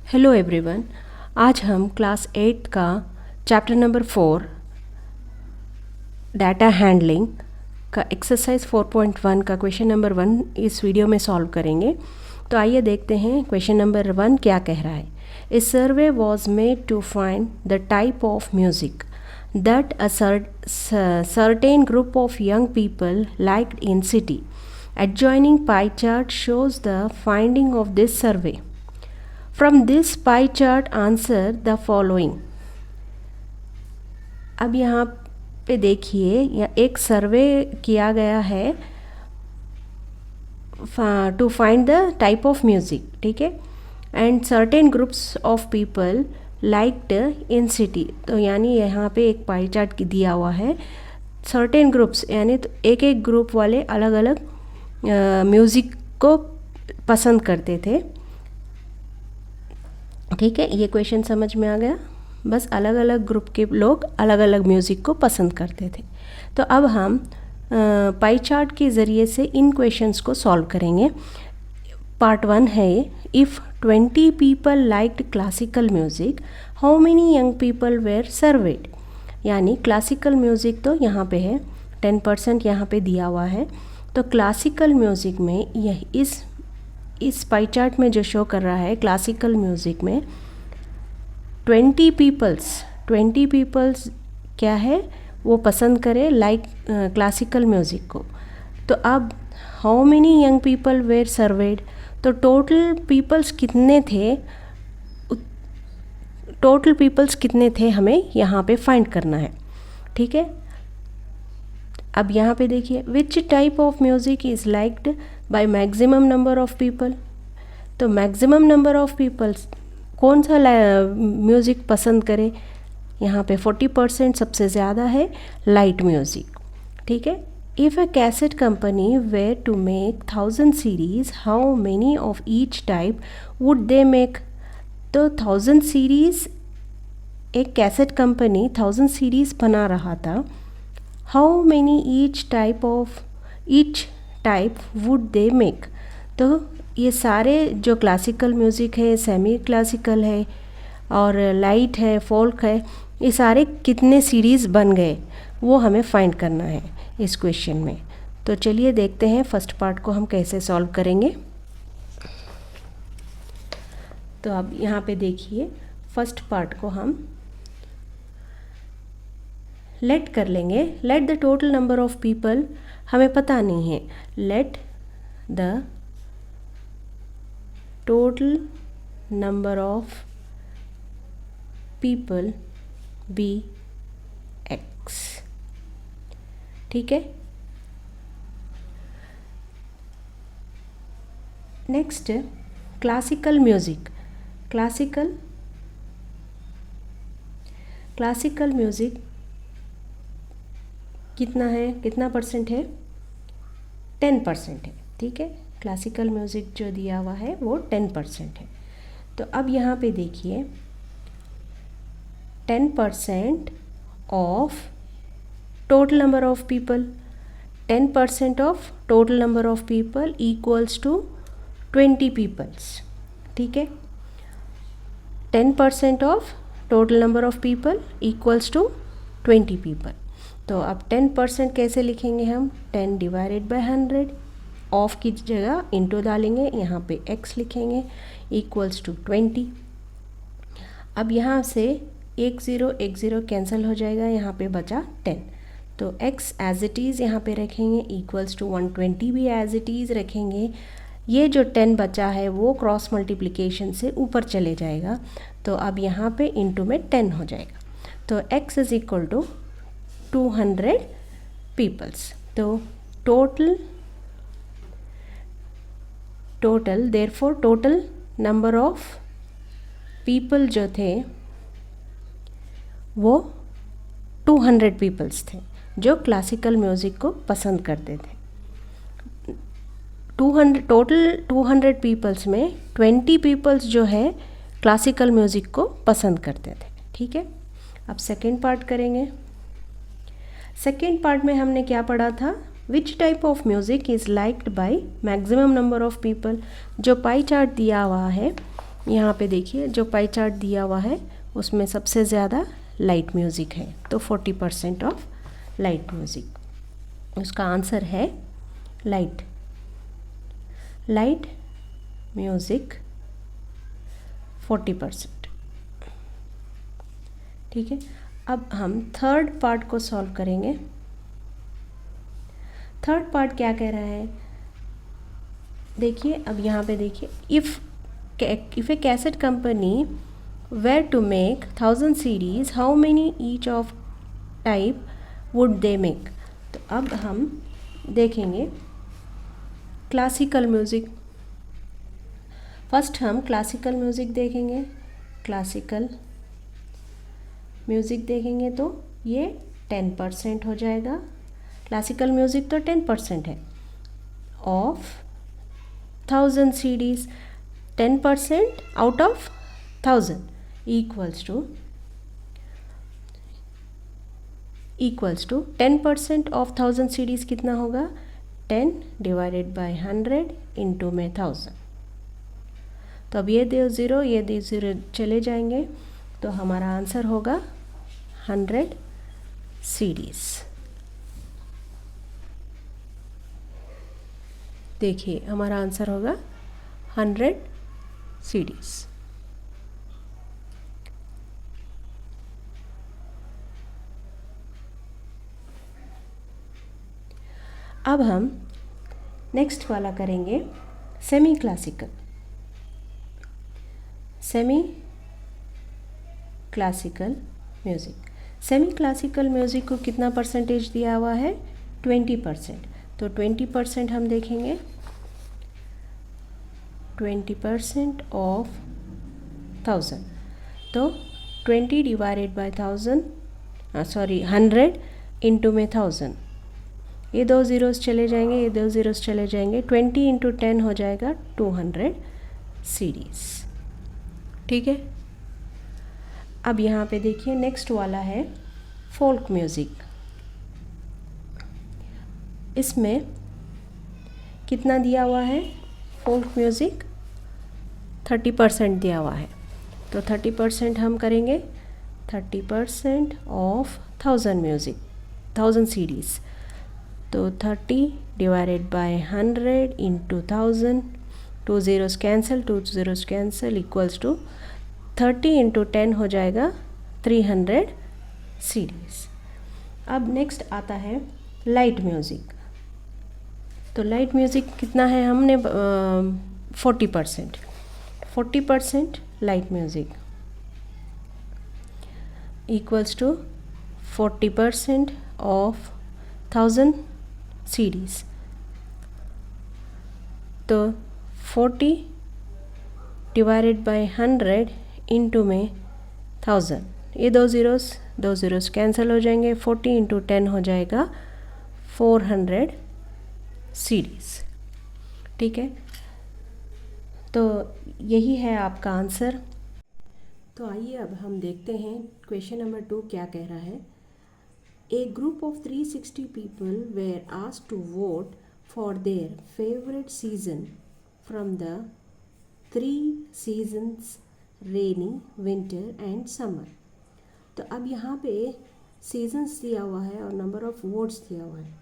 Hello everyone. आज हम class 8 का चैप्टर नंबर 4 डाटा हैंडलिंग का एक्सरसाइज 4.1 का क्वेश्चन नंबर 1 इस वीडियो में सॉल्व करेंगे। तो आइए देखते हैं क्वेश्चन नंबर 1 क्या कह रहा है। A survey was made to find the type of music that a certain group of young people liked in city. Adjoining pie chart shows the finding of this survey. From this pie chart answer the following. अब यहाँ पे देखिए एक सर्वे किया गया है to find the type of music, ठीक है, and certain groups of people liked in city. तो यानी यहाँ पे एक पाई चार्ट दिया हुआ है, सर्टेन ग्रुप्स यानी तो एक एक ग्रुप वाले अलग अलग म्यूज़िक को पसंद करते थे, ठीक है। ये क्वेश्चन समझ में आ गया। बस अलग अलग ग्रुप के लोग अलग अलग म्यूज़िक को पसंद करते थे। तो अब हम पाई चार्ट के ज़रिए से इन क्वेश्चंस को सॉल्व करेंगे। पार्ट 1 है, if 20 people liked classical music how many young people were surveyed. यानी क्लासिकल म्यूज़िक तो यहाँ पे है, 10% यहाँ पे दिया हुआ है। तो क्लासिकल म्यूज़िक में यह इस पाई चार्ट में जो शो कर रहा है, क्लासिकल म्यूज़िक में 20 पीपल्स क्या है वो पसंद करे लाइक क्लासिकल म्यूज़िक को। तो अब how many young people were surveyed, तो टोटल पीपल्स कितने थे हमें यहाँ पे फाइंड करना है, ठीक है। अब यहाँ पे देखिए which type of music is liked by maximum number of people. तो मैक्सिमम नंबर ऑफ पीपल्स कौन सा म्यूज़िक पसंद करे, यहाँ पे 40% सबसे ज़्यादा है लाइट म्यूज़िक, ठीक है। If a cassette company were to make 1000 series how many of each type would they make. तो 1000 सीरीज़ एक कैसेट कंपनी 1000 सीरीज़ बना रहा था, how many each type would they make. तो ये सारे जो क्लासिकल म्यूज़िक है, सेमी क्लासिकल है और लाइट है, फोल्क है, ये सारे कितने सीरीज़ बन गए वो हमें फाइंड करना है इस क्वेश्चन में। तो चलिए देखते हैं फर्स्ट पार्ट को हम कैसे सॉल्व करेंगे। तो अब यहाँ पे देखिए फर्स्ट पार्ट को हम लेट कर लेंगे। Let the total number of people हमें पता नहीं है, let the total number of people be x, ठीक है। Next classical music. Classical music कितना परसेंट है, 10% है, ठीक है। क्लासिकल म्यूज़िक जो दिया हुआ है वो 10% है। तो अब यहाँ पे देखिए 10% of total number of people, 10% of total number of people equals to 20 peoples, ठीक है। 10% of total number of people equals to 20 people. तो अब 10% कैसे लिखेंगे हम, 10 डिवाइडेड बाय 100, ऑफ की जगह इंटू डालेंगे, यहाँ पे x लिखेंगे इक्वल्स टू 20। अब यहाँ से एक ज़ीरो कैंसिल हो जाएगा, यहाँ पे बचा 10। तो x एज इट इज़ यहाँ पे रखेंगे इक्वल्स टू 120 भी एज इट इज़ रखेंगे। ये जो 10 बचा है वो क्रॉस मल्टीप्लिकेशन से ऊपर चले जाएगा, तो अब यहाँ पे इंटू में 10 हो जाएगा। तो x is equal to 200 peoples. तो total therefore total number of people जो थे वो 200 पीपल्स थे जो क्लासिकल म्यूज़िक को पसंद करते थे। 200 पीपल्स में 20 पीपल्स जो है क्लासिकल म्यूज़िक को पसंद करते थे, ठीक है। अब सेकेंड पार्ट करेंगे। सेकेंड पार्ट में हमने क्या पढ़ा था, which type of music is liked by maximum number of people. जो पाई चार्ट दिया हुआ है यहाँ पे देखिए जो पाई चार्ट दिया हुआ है उसमें सबसे ज़्यादा लाइट म्यूज़िक है, तो 40% ऑफ लाइट म्यूज़िक। उसका आंसर है लाइट म्यूज़िक 40%। ठीक है, अब हम थर्ड पार्ट को सॉल्व करेंगे। थर्ड पार्ट क्या कह रहा है, देखिए अब यहाँ पे देखिए, if a cassette company were to make 1000 CDs, how many each of type would they make. तो अब हम देखेंगे क्लासिकल म्यूज़िक। फर्स्ट हम क्लासिकल म्यूज़िक देखेंगे। क्लासिकल म्यूज़िक देखेंगे तो ये 10% हो जाएगा। क्लासिकल म्यूज़िक तो 10% है of 1000 CDs, 10% out of 1000 equals to 10% of 1000 CDs कितना होगा, 10 डिवाइडेड बाय 100 इंटू में 1000। तो अब ये दो ज़ीरो चले जाएंगे, तो हमारा आंसर होगा 100 CDs। देखिए हमारा आंसर होगा 100 CDs। अब हम नेक्स्ट वाला करेंगे semi classical music. Semi classical music को कितना परसेंटेज दिया हुआ है, 20%। तो 20% हम देखेंगे, 20% ऑफ 1000, तो 20 डिवाइडेड बाय 100 इंटू में 1000। ये दो ज़ीरोज़ चले जाएंगे, ये दो ज़ीरोज़ चले जाएंगे, 20 इंटू 10 हो जाएगा 200 CDs। ठीक है, अब यहाँ पे देखिए नेक्स्ट वाला है फोल्क म्यूज़िक। इसमें कितना दिया हुआ है, फोल्क म्यूज़िक 30% दिया हुआ है। तो 30% हम करेंगे, 30% ऑफ 1000 CDs, तो 30 divided by 100 into 1000, 2 zeros cancel equals to 30 into 10 हो जाएगा 300 CDs। अब नेक्स्ट आता है लाइट म्यूज़िक। तो लाइट म्यूज़िक कितना है, हमने 40% light music equals to 40% of 1000 CDs, तो 40 डिवाइडेड बाय 100 इंटू में 1000, ये दो ज़ीरोज़ कैंसिल हो जाएंगे, 40 इंटू 10 हो जाएगा 400 CDs। ठीक है, तो यही है आपका आंसर। तो आइए अब हम देखते हैं क्वेश्चन नंबर 2 क्या कह रहा है। A group of 360 people were asked to vote for their favorite season from the 3 seasons rainy, winter and summer। तो अब यहाँ पे सीजन्स दिया हुआ है और नंबर ऑफ वोट्स दिया हुआ है।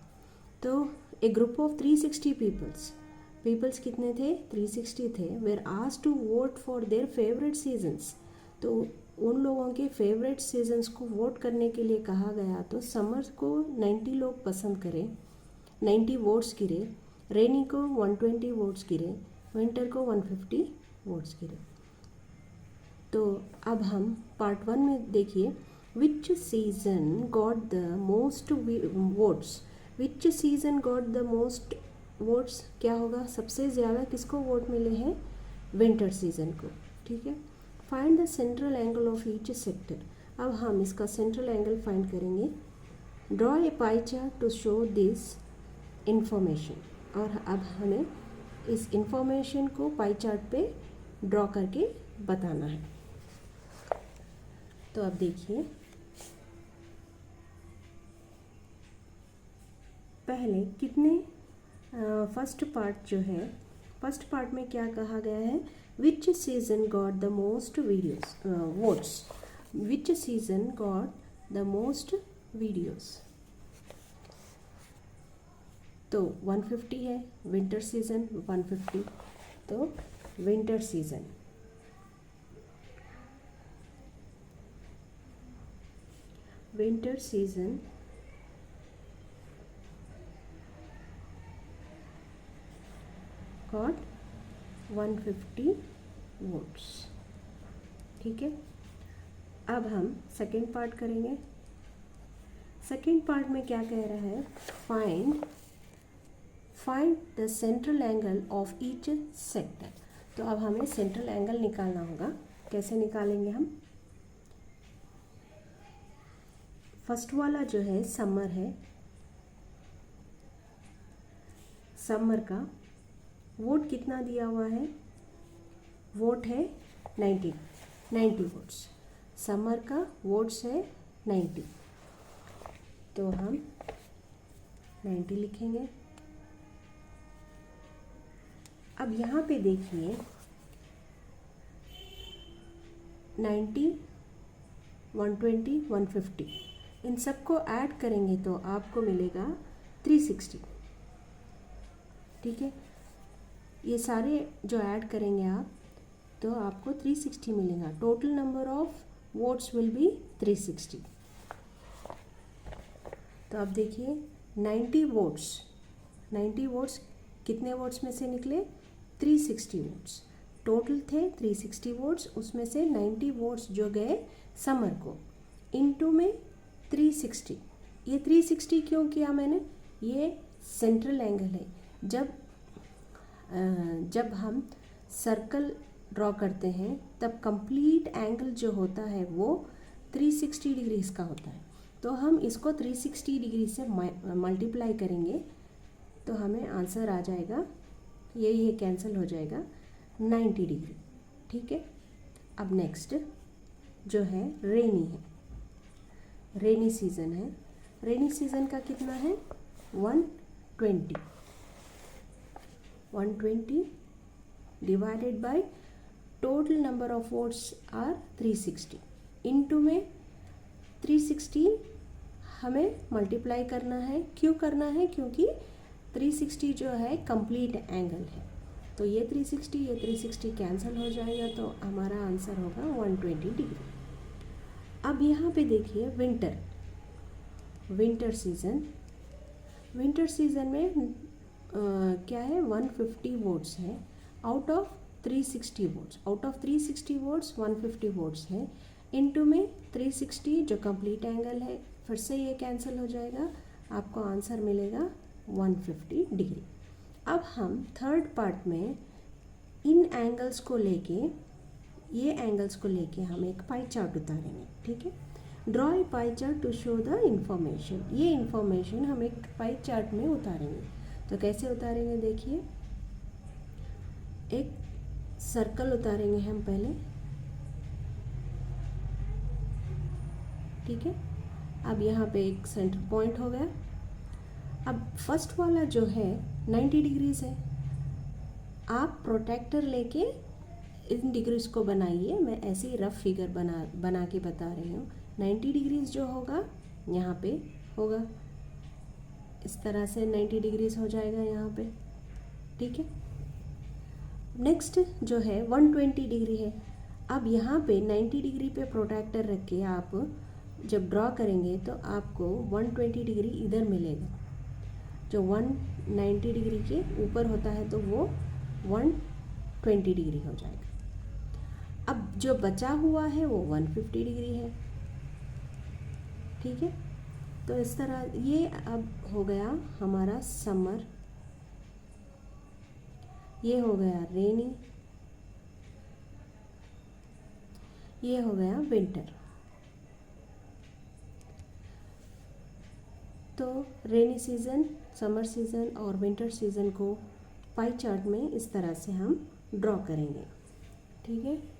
तो ए ग्रुप ऑफ 360 पीपल्स कितने थे, 360 थे। Were asked to vote for their favourite seasons, तो उन लोगों के फेवरेट सीजन्स को वोट करने के लिए कहा गया। तो समर को 90 लोग पसंद करें, 90 वोट्स गिरे, रेनी को 120 वोट्स गिरे, विंटर को 150 वोट्स गिरे। तो अब हम पार्ट 1 में देखिए, विच season got the most votes. Which season got the most votes क्या होगा, सबसे ज़्यादा किसको वोट मिले हैं, विंटर सीजन को। ठीक है, find the central angle of each sector. अब हम इसका सेंट्रल एंगल फाइंड करेंगे। Draw a pie chart to show this information. और अब हमें इस इंफॉर्मेशन को पाई चार्ट पे ड्रॉ करके बताना है। तो अब देखिए, पहले कितने फर्स्ट पार्ट जो है, फर्स्ट पार्ट में क्या कहा गया है, विच season got the most videos votes, which season got the most videos, तो 150 है, विंटर सीजन 150, तो winter season. Winter season got 150 votes. ठीक है, अब हम सेकेंड पार्ट करेंगे। सेकेंड पार्ट में क्या कह रहा है, find the central angle of each sector. तो अब हमें सेंट्रल एंगल निकालना होगा। कैसे निकालेंगे हम? फर्स्ट वाला जो है समर है, समर का वोट कितना दिया हुआ है? वोट है 90 वोट्स। समर का वोट्स है 90, तो हम 90 लिखेंगे। अब यहाँ पे देखिए 90, 120, 150, इन सबको ऐड करेंगे तो आपको मिलेगा 360। ठीक है, ये सारे जो ऐड करेंगे आप तो आपको 360 मिलेगा। Total number of votes will be 360। तो अब देखिए 90 वोट्स कितने वोट्स में से निकले? 360 वोट्स। टोटल थे 360 वोट्स, उसमें से 90 वोट्स जो गए समर को, इनटू में 360। ये 360 क्यों किया मैंने? ये सेंट्रल एंगल है। जब हम सर्कल ड्रॉ करते हैं तब कंप्लीट एंगल जो होता है वो 360 डिग्रीज का होता है। तो हम इसको 360 डिग्री से मल्टीप्लाई करेंगे तो हमें आंसर आ जाएगा, ये कैंसिल हो जाएगा, 90 डिग्री। ठीक है, अब नेक्स्ट जो है रेनी है, रेनी सीज़न है। रेनी सीज़न का कितना है? 120 divided by total number of votes are 360, into में 360 हमें मल्टीप्लाई करना है। क्यों करना है? क्योंकि 360 जो है कंप्लीट एंगल है, तो ये 360 कैंसिल हो जाएगा, तो हमारा आंसर होगा 120 डिग्री। अब यहाँ पे देखिए विंटर सीज़न में क्या है? 150 वोट्स है out of 360 votes. Out of 360 votes 150 votes है, इनटू में 360 जो कंप्लीट एंगल है, फिर से ये कैंसिल हो जाएगा, आपको आंसर मिलेगा 150 डिग्री। अब हम थर्ड पार्ट में इन एंगल्स को लेके, ये एंगल्स को लेके हम एक पाई चार्ट उतारेंगे। ठीक है, draw a pie chart to show the information. ये इंफॉर्मेशन हम एक पाई चार्ट में उतारेंगे। तो कैसे उतारेंगे? देखिए, एक सर्कल उतारेंगे हम पहले। ठीक है, अब यहाँ पे एक सेंटर पॉइंट हो गया। अब फर्स्ट वाला जो है 90 डिग्रीज है, आप प्रोटेक्टर लेके इन डिग्रीज को बनाइए। मैं ऐसे ही रफ फिगर बना के बता रही हूँ। 90 डिग्रीज जो होगा यहाँ पे होगा, इस तरह से 90 डिग्रीज हो जाएगा यहाँ पे। ठीक है, नेक्स्ट जो है 120 डिग्री है। अब यहाँ पे 90 डिग्री पे प्रोटेक्टर रख के आप जब ड्रॉ करेंगे तो आपको 120 डिग्री इधर मिलेगा। जो 190 डिग्री के ऊपर होता है तो वो 120 डिग्री हो जाएगा। अब जो बचा हुआ है वो 150 डिग्री है। ठीक है, तो इस तरह ये अब हो गया हमारा समर, ये हो गया रेनी, ये हो गया विंटर। तो रेनी सीज़न, समर सीज़न और विंटर सीज़न को पाई चार्ट में इस तरह से हम ड्रॉ करेंगे। ठीक है।